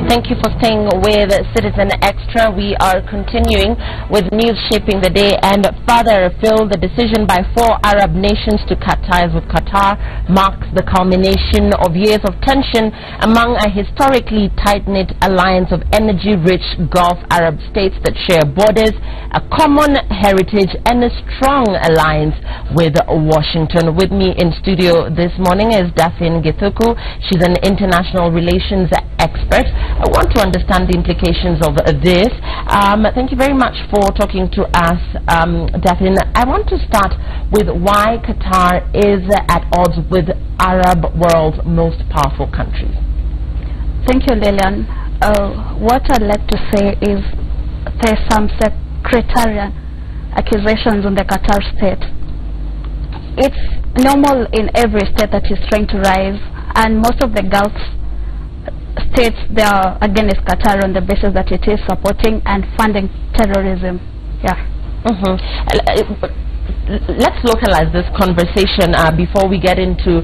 Thank you for staying with Citizen Extra. We are continuing with news shaping the day, and further afield, the decision by 4 Arab nations to cut ties with Qatar marks the culmination of years of tension among a historically tight-knit alliance of energy-rich Gulf Arab states that share borders, a common heritage, and a strong alliance with Washington. With me in studio this morning is Daphne Githuku. She's an international relations expert. I want to understand the implications of this. Thank you very much for talking to us, Daphne. I want to start with why Qatar is at odds with Arab world's most powerful countries. Thank you, Lillian. What I'd like to say is there's some sectarian accusations on the Qatar state. It's normal in every state that is trying to rise, and most of the Gulf states they are against Qatar on the basis that it is supporting and funding terrorism. Yeah. Let's localize this conversation before we get into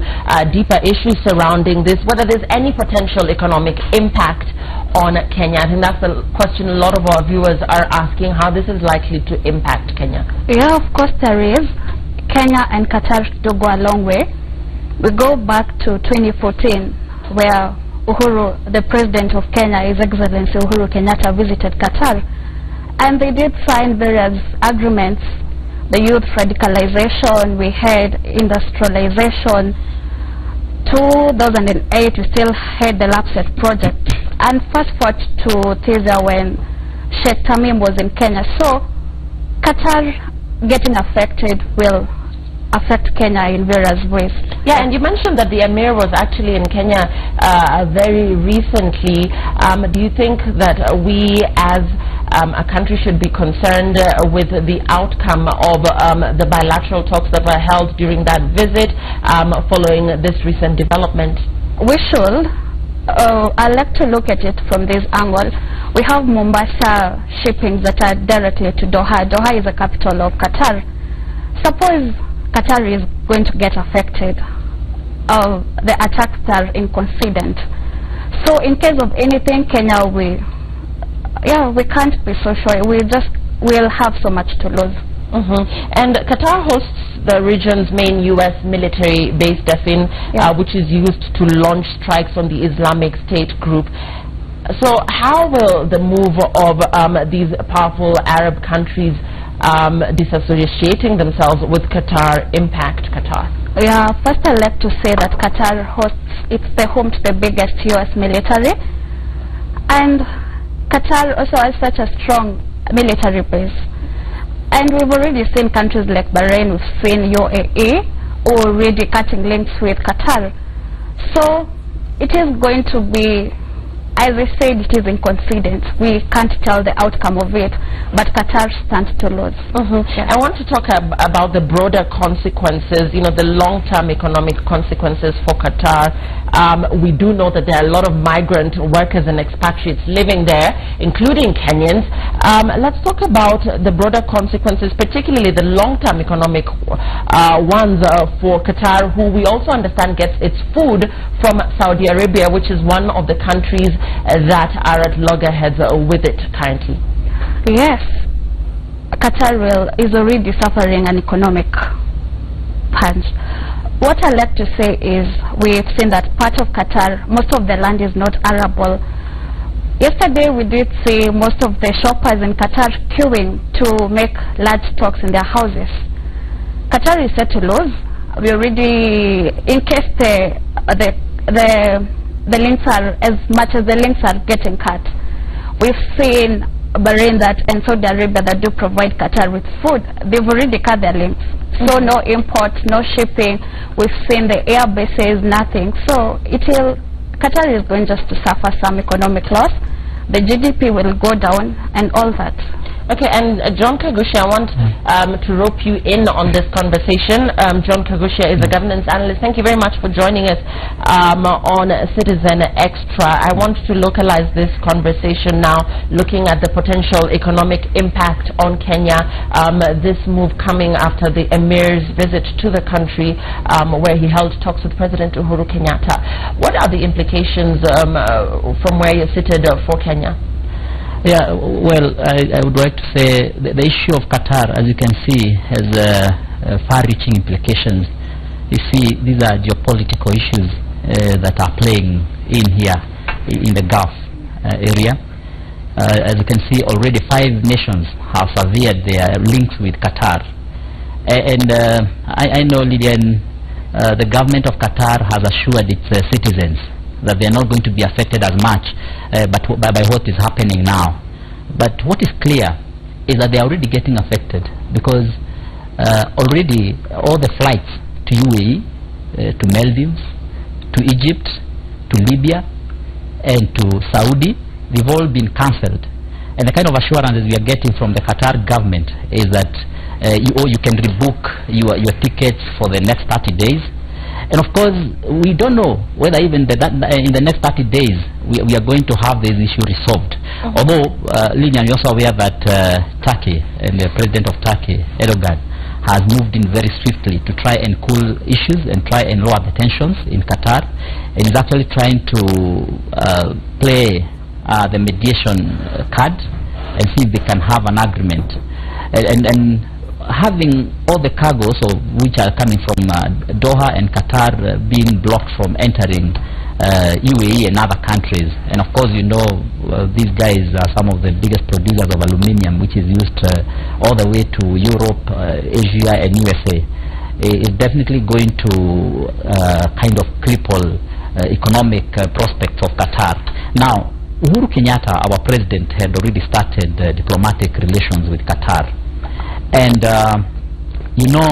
deeper issues surrounding this, whether there's any potential economic impact on Kenya. I think that's the question a lot of our viewers are asking, how this is likely to impact Kenya. Yeah, of course there is. Kenya and Qatar do go a long way. We go back to 2014, where Uhuru, the president of Kenya, His Excellency Uhuru Kenyatta, visited Qatar, and they did sign various agreements. The youth radicalization, we had industrialization. 2008, we still had the LAPSET project, and fast forward to Tizia when Sheikh Tamim was in Kenya. So Qatar getting affected will affect Kenya in various ways. Yeah, and you mentioned that the Emir was actually in Kenya very recently. Do you think that we as a country should be concerned with the outcome of the bilateral talks that were held during that visit following this recent development? We should. I like to look at it from this angle. We have Mombasa shippings that are directly to Doha. Doha is the capital of Qatar. Suppose Qatar is going to get affected. The attacks are inconfident. So in case of anything, Kenya, we can't be so sure. We'll have so much to lose. And Qatar hosts the region's main U.S. military base, Daphne, which is used to launch strikes on the Islamic State group. So how will the move of these powerful Arab countries disassociating themselves with Qatar impact Qatar? Yeah, first I'd like to say that Qatar it's the home to the biggest U.S. military, and Qatar also has such a strong military base. And we've already seen countries like Bahrain, we've seen UAE already cutting links with Qatar. So it is going to be, as I said, it is inconfident. We can't tell the outcome of it, but Qatar stands to lose. I want to talk about the broader consequences, the long-term economic consequences for Qatar. We do know that there are a lot of migrant workers and expatriates living there, including Kenyans. Let's talk about the broader consequences, particularly the long-term economic ones for Qatar, who we also understand gets its food from Saudi Arabia, which is one of the countries that are at loggerheads with it currently. Yes, Qatar is already suffering an economic punch. What I like to say is we've seen that part of Qatar, most of the land is not arable. Yesterday we did see most of the shoppers in Qatar queuing to make large stocks in their houses. Qatar is set to lose. We already, in case the links are, as much as the links are getting cut, we've seen Bahrain and Saudi Arabia that do provide Qatar with food. They've already cut their links. So no import, no shipping. We've seen the air bases, nothing. So Qatar is going just to suffer some economic loss. The GDP will go down and all that. Okay, and John Kagushia, I want to rope you in on this conversation. John Kagushia is a governance analyst. Thank you very much for joining us on Citizen Extra. I want to localize this conversation now, looking at the potential economic impact on Kenya. This move coming after the Emir's visit to the country, where he held talks with President Uhuru Kenyatta. What are the implications from where you're seated for Kenya? Yeah, well, I would like to say the issue of Qatar, as you can see, has far-reaching implications. You see, these are geopolitical issues that are playing in here, in the Gulf area. As you can see, already 5 nations have severed their links with Qatar. And I know, Lydian, the government of Qatar has assured its citizens that they are not going to be affected as much by what is happening now. But what is clear is that they are already getting affected, because already all the flights to UAE, to Maldives, to Egypt, to Libya, and to Saudi, they've all been cancelled. And the kind of assurances we are getting from the Qatar government is that you can rebook your tickets for the next 30 days. And of course, we don't know whether even in the next 30 days we are going to have this issue resolved. Although, Lilian, you're also aware that Turkey and the president of Turkey, Erdogan, has moved in very swiftly to try and cool issues and try and lower the tensions in Qatar, and is actually trying to play the mediation card and see if they can have an agreement. And having all the cargoes which are coming from Doha and Qatar being blocked from entering UAE and other countries, and of course, you know, these guys are some of the biggest producers of aluminium, which is used all the way to Europe, Asia and USA, is definitely going to kind of cripple economic prospects of Qatar. Now, Uhuru Kenyatta, our president, had already started diplomatic relations with Qatar. And, you know,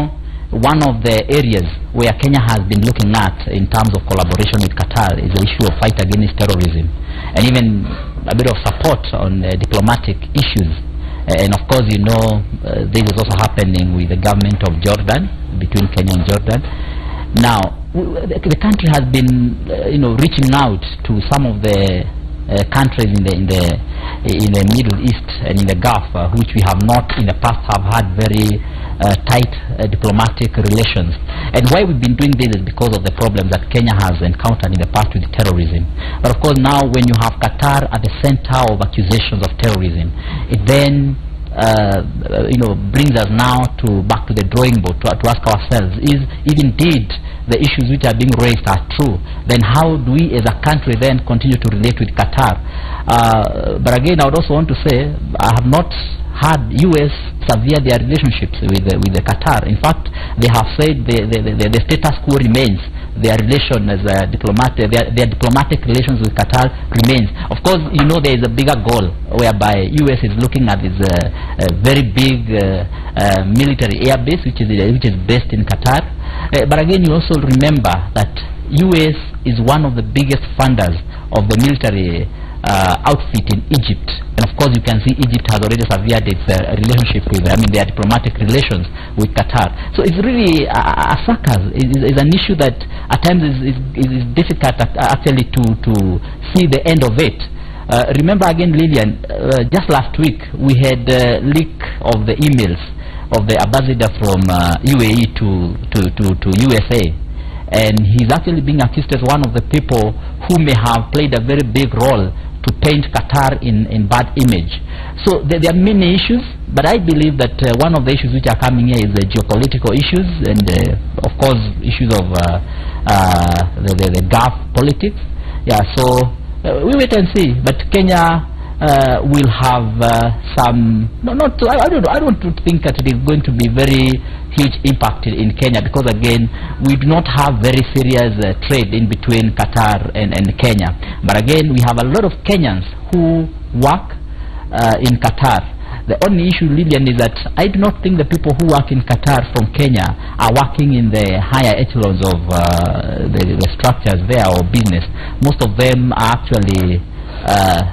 one of the areas where Kenya has been looking at in terms of collaboration with Qatar is the issue of fight against terrorism, and even a bit of support on diplomatic issues. And of course, you know, this is also happening with the government of Jordan, between Kenya and Jordan. Now, the country has been, you know, reaching out to some of the countries in the Middle East and in the Gulf, which we have not in the past have had very tight diplomatic relations. And why we've been doing this is because of the problems that Kenya has encountered in the past with terrorism. But of course, now when you have Qatar at the center of accusations of terrorism, it then you know, brings us now back to the drawing board to ask ourselves, if indeed the issues which are being raised are true, then how do we as a country then continue to relate with Qatar? But again, I would also want to say, I have not had US sever their relationships with the Qatar. In fact, they have said the status quo remains. Their relation as a their diplomatic relations with Qatar remains. Of course, you know, there is a bigger goal whereby US is looking at this very big military air base which is based in Qatar. But again, you also remember that US is one of the biggest funders of the military outfit in Egypt, and of course you can see Egypt has already severed its relationship with, their diplomatic relations with Qatar. So it's really a circus. It's an issue that at times is difficult actually to see the end of it. Remember again, Lillian, just last week we had a leak of the emails of the ambassador from UAE to USA, and he's actually being accused as one of the people who may have played a very big role to paint Qatar in bad image. So there are many issues, but I believe that one of the issues which are coming here is the geopolitical issues, and of course issues of the Gulf politics. Yeah, so we wait and see. But Kenya will have some. I don't think that it is going to be very huge impact in Kenya, because again, we do not have very serious trade in between Qatar and Kenya. But again, we have a lot of Kenyans who work in Qatar. The only issue, Lillian, is that I do not think the people who work in Qatar from Kenya are working in the higher echelons of the structures there or business. Most of them are actually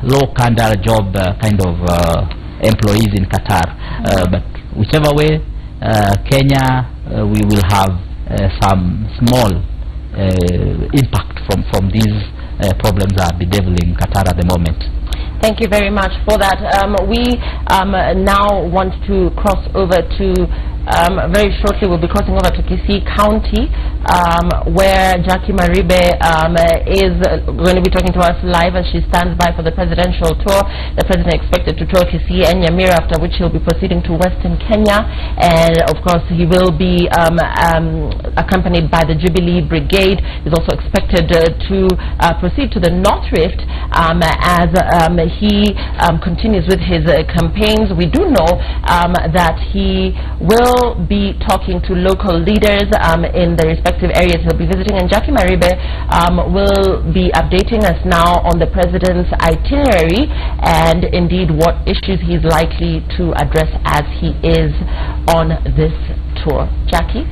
low-candle job kind of employees in Qatar. But whichever way, Kenya, we will have some small impact from these problems that are bedeviling Qatar at the moment. Thank you very much for that. We now want to cross over to, very shortly we'll be crossing over to Kisii County, where Jackie Maribe is going to be talking to us live as she stands by for the presidential tour. The president expected to tour Kisii and Nyamira, after which he'll be proceeding to Western Kenya. And of course he will be accompanied by the Jubilee Brigade. He's also expected to proceed to the North Rift as he continues with his campaigns. We do know that he will be talking to local leaders in the respective areas he'll be visiting, and Jackie Maribe will be updating us now on the president's itinerary and indeed what issues he's likely to address as he is on this tour. Jackie?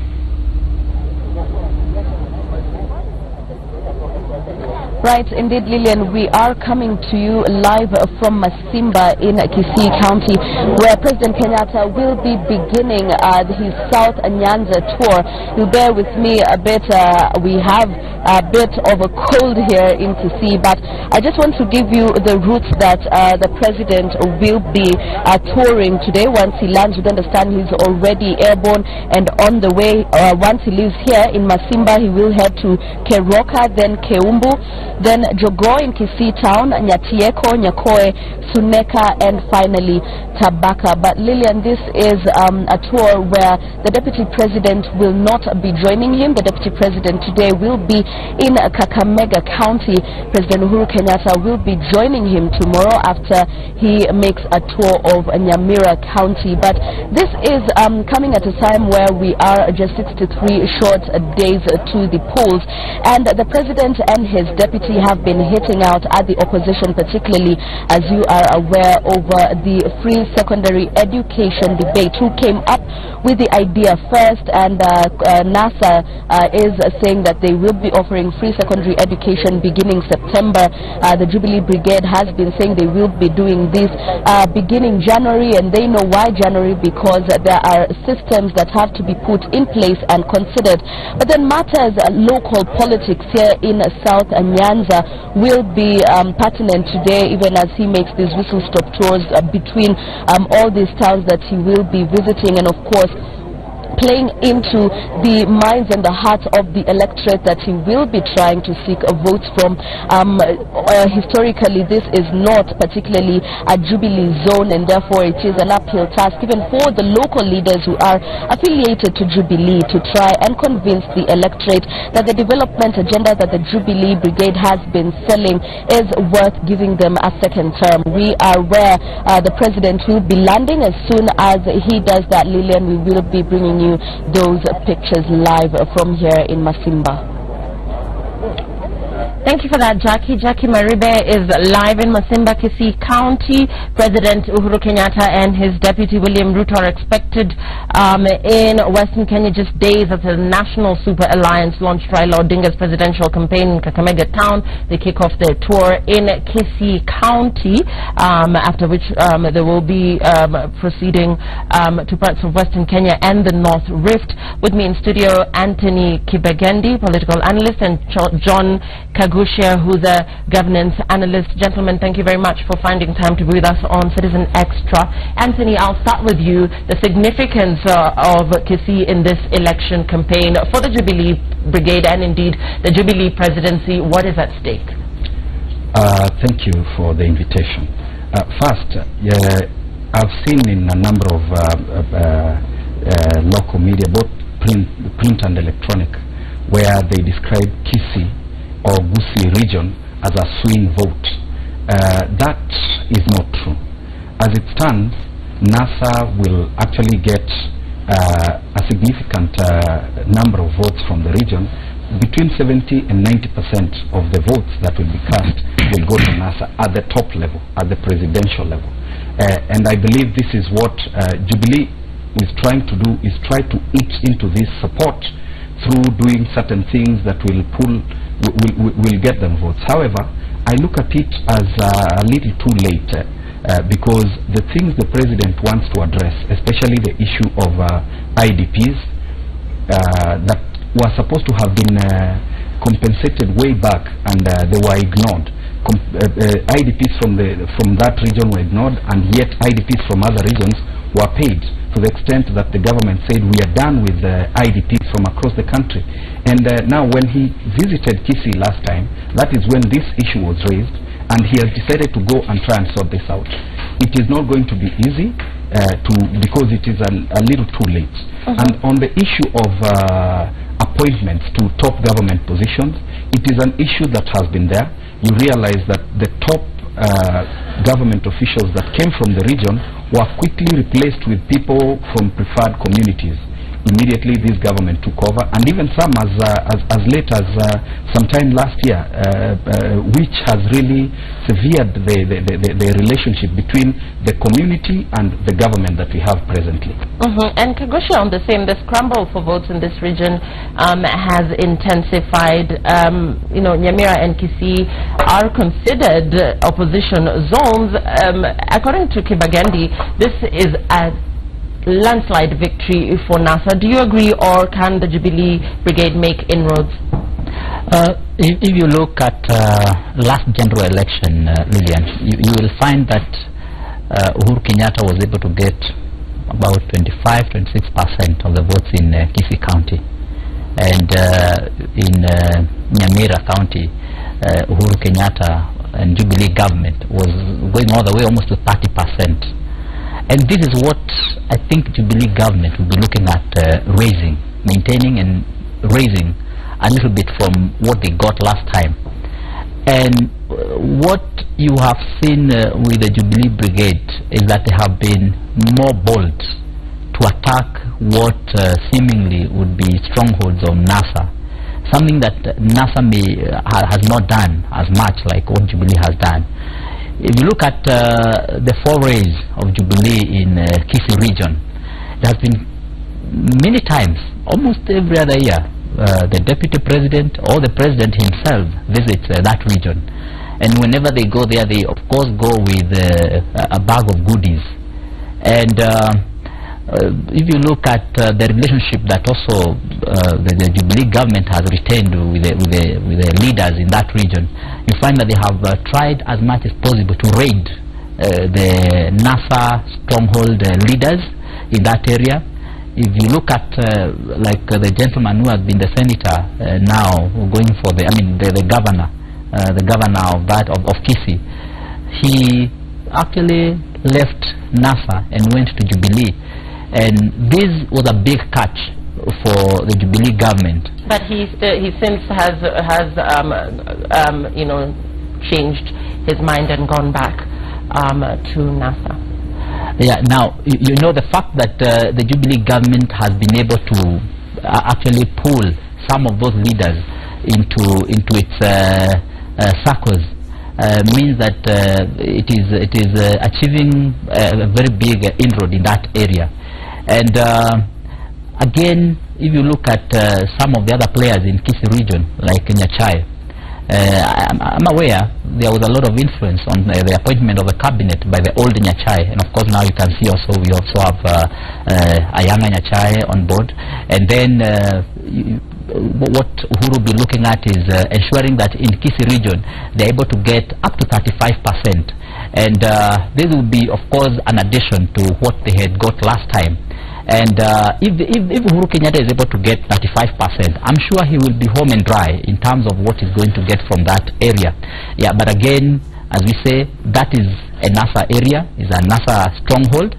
Right, indeed, Lillian, we are coming to you live from Masimba in Kisii County, where President Kenyatta will be beginning his South Nyanza tour. You bear with me a bit, we have a bit of a cold here in Kisii, but I just want to give you the routes that the President will be touring today. Once he lands, you understand he's already airborne and on the way. Once he leaves here in Masimba, he will head to Keroka, then Keumbu, then Jogoo in Kisii town, Nyatieko, Nyakoe, Suneka, and finally Tabaka. But Lillian, this is a tour where the Deputy President will not be joining him. The Deputy President today will be in Kakamega County. President Uhuru Kenyatta will be joining him tomorrow after he makes a tour of Nyamira County. But this is coming at a time where we are just 63 short days to the polls, and the President and his deputy have been hitting out at the opposition, particularly, as you are aware, over the free secondary education debate. Who came up with the idea first? And NASA is saying that they will be offering free secondary education beginning September. The Jubilee Brigade has been saying they will be doing this beginning January, and they know why January, because there are systems that have to be put in place and considered. But then matters local politics here in South Nyanza will be pertinent today, even as he makes these whistle-stop tours between all these towns that he will be visiting, and of course playing into the minds and the hearts of the electorate that he will be trying to seek votes from. Historically, this is not particularly a Jubilee zone, and therefore it is an uphill task even for the local leaders who are affiliated to Jubilee to try and convince the electorate that the development agenda that the Jubilee Brigade has been selling is worth giving them a second term. We are where the President will be landing. As soon as he does that, Lillian, we will be bringing you those pictures live from here in Masimba. Thank you for that, Jackie. Jackie Maribe is live in Masimba, Kisii County. President Uhuru Kenyatta and his deputy William Ruto are expected in Western Kenya just days after the National Super Alliance launched Raila Odinga's presidential campaign in Kakamega town. They kick off their tour in Kisii County, after which they will be proceeding to parts of Western Kenya and the North Rift. With me in studio, Anthony Kibegendi, political analyst, and John Kagusha, who's a governance analyst. Gentlemen, thank you very much for finding time to be with us on Citizen Extra. Anthony, I'll start with you. The significance of Kisii in this election campaign for the Jubilee Brigade and indeed the Jubilee presidency, what is at stake? Thank you for the invitation. First, I've seen in a number of local media, both print and electronic, where they describe Kisii or Gusii region as a swing vote. That is not true. As it stands, NASA will actually get a significant number of votes from the region. Between 70 and 90% of the votes that will be cast will go to NASA at the top level, at the presidential level. And I believe this is what Jubilee is trying to do, is try to eat into this support through doing certain things that will will get them votes. However, I look at it as a little too late. because the things the president wants to address, especially the issue of IDPs that were supposed to have been compensated way back, and they were ignored. IDPs from that region were ignored, and yet IDPs from other regions were paid, to the extent that the government said we are done with IDPs from across the country. And now when he visited Kisii last time, that is when this issue was raised, and he has decided to go and try and sort this out. It is not going to be easy because it is a little too late. And on the issue of appointments to top government positions, it is an issue that has been there. You realize that the top government officials that came from the region were quickly replaced with people from preferred communities. Immediately this government took over, and even some as late as sometime last year, which has really severed the relationship between the community and the government that we have presently. And Kagosha, on the same, the scramble for votes in this region has intensified. You know, Nyamira and Kisii are considered opposition zones. According to Kibagendi, this is a landslide victory for NASA. Do you agree, or can the Jubilee Brigade make inroads? If you look at last general election, Lillian, you will find that Uhuru Kenyatta was able to get about 25–26% of the votes in Kisii County, and in Nyamira County, Uhuru Kenyatta and Jubilee government was going all the way almost to 30%. And this is what I think Jubilee government will be looking at raising, maintaining and raising a little bit from what they got last time. And what you have seen with the Jubilee Brigade is that they have been more bold to attack what seemingly would be strongholds of NASA, something that NASA has not done as much like what Jubilee has done. If you look at the forays of Jubilee in Kisii region, there has been many times, almost every other year, the deputy president or the president himself visits that region. And whenever they go there, they of course go with a bag of goodies. And if you look at the relationship that also the Jubilee government has retained with the leaders in that region, you find that they have tried as much as possible to raid the NASA stronghold leaders in that area. If you look at like the gentleman who has been the senator now going for the governor of Kisii, he actually left NASA and went to Jubilee. And this was a big catch for the Jubilee government. But he since has you know, changed his mind and gone back to NASA. Yeah. Now you know the fact that the Jubilee government has been able to actually pull some of those leaders into its circles means that it is achieving a very big inroad in that area. And again, if you look at some of the other players in Kisii region, like Nyachai, I'm aware there was a lot of influence on the appointment of a cabinet by the old Nyachai, and of course now you can see also we also have a younger Nyachai on board. And then what Uhuru will be looking at is ensuring that in Kisii region they're able to get up to 35%, and this will be of course an addition to what they had got last time. And if Uhuru Kenyatta is able to get 35%, I'm sure he will be home and dry in terms of what he's going to get from that area. Yeah, but again, as we say, that is a NASA area, is a NASA stronghold,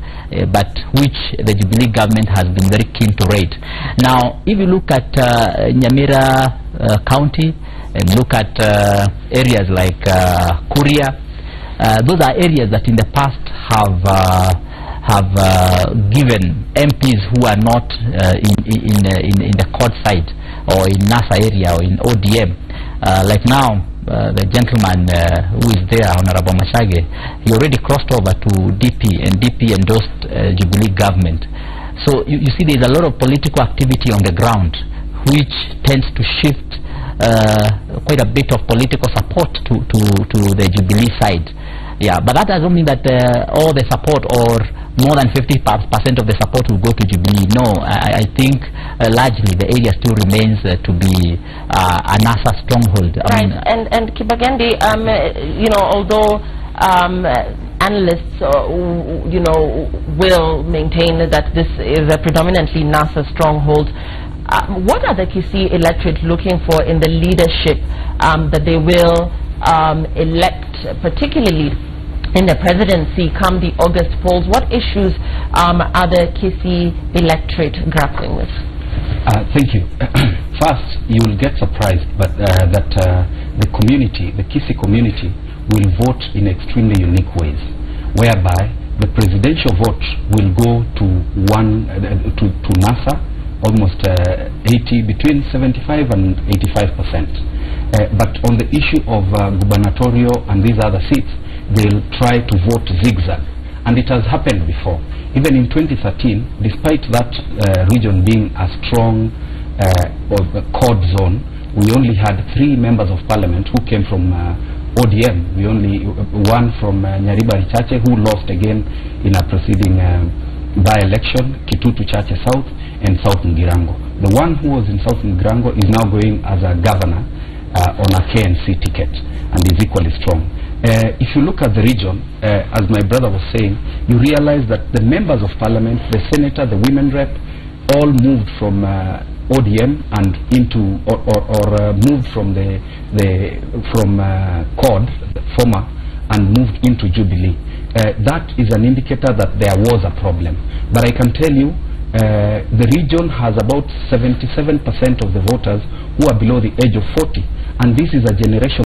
but which the Jubilee government has been very keen to raid. Now, if you look at Nyamira County and look at areas like Kuria, those are areas that in the past have given MPs who are not in the court side or in NASA area or in ODM. Like now, the gentleman who is there, Honorable Mashage, he already crossed over to DP, and DP endorsed Jubilee government. So you see there's a lot of political activity on the ground, which tends to shift quite a bit of political support to the Jubilee side. Yeah, but that doesn't mean that all the support or more than 50% of the support will go to Jubilee. No, I think largely the area still remains to be a NASA stronghold. Right, and Kibagendi, you know, although analysts, you know, will maintain that this is a predominantly NASA stronghold, what are the Kisii electorate looking for in the leadership that they will elect, particularly in the presidency come the August polls? What issues are the Kisii electorate grappling with? Thank you. First, you will get surprised, but that the community, the Kisii community, will vote in extremely unique ways, whereby the presidential vote will go to to NASA, almost between 75 and 85%. But on the issue of gubernatorial and these other seats, they'll try to vote zigzag, and it has happened before. Even in 2013, despite that region being a strong CORD zone, we only had 3 members of parliament who came from ODM. We only one from Nyariba Chache, who lost again in a preceding by-election, Kitutu Chache South and South Ngirango. The one who was in South Ngirango is now going as a governor on a KNC ticket and is equally strong. If you look at the region, as my brother was saying, you realize that the members of parliament, the senator, the women rep, all moved from ODM and into or moved from CORD, the former, and moved into Jubilee. That is an indicator that there was a problem. But I can tell you, the region has about 77% of the voters who are below the age of 40, and this is a generation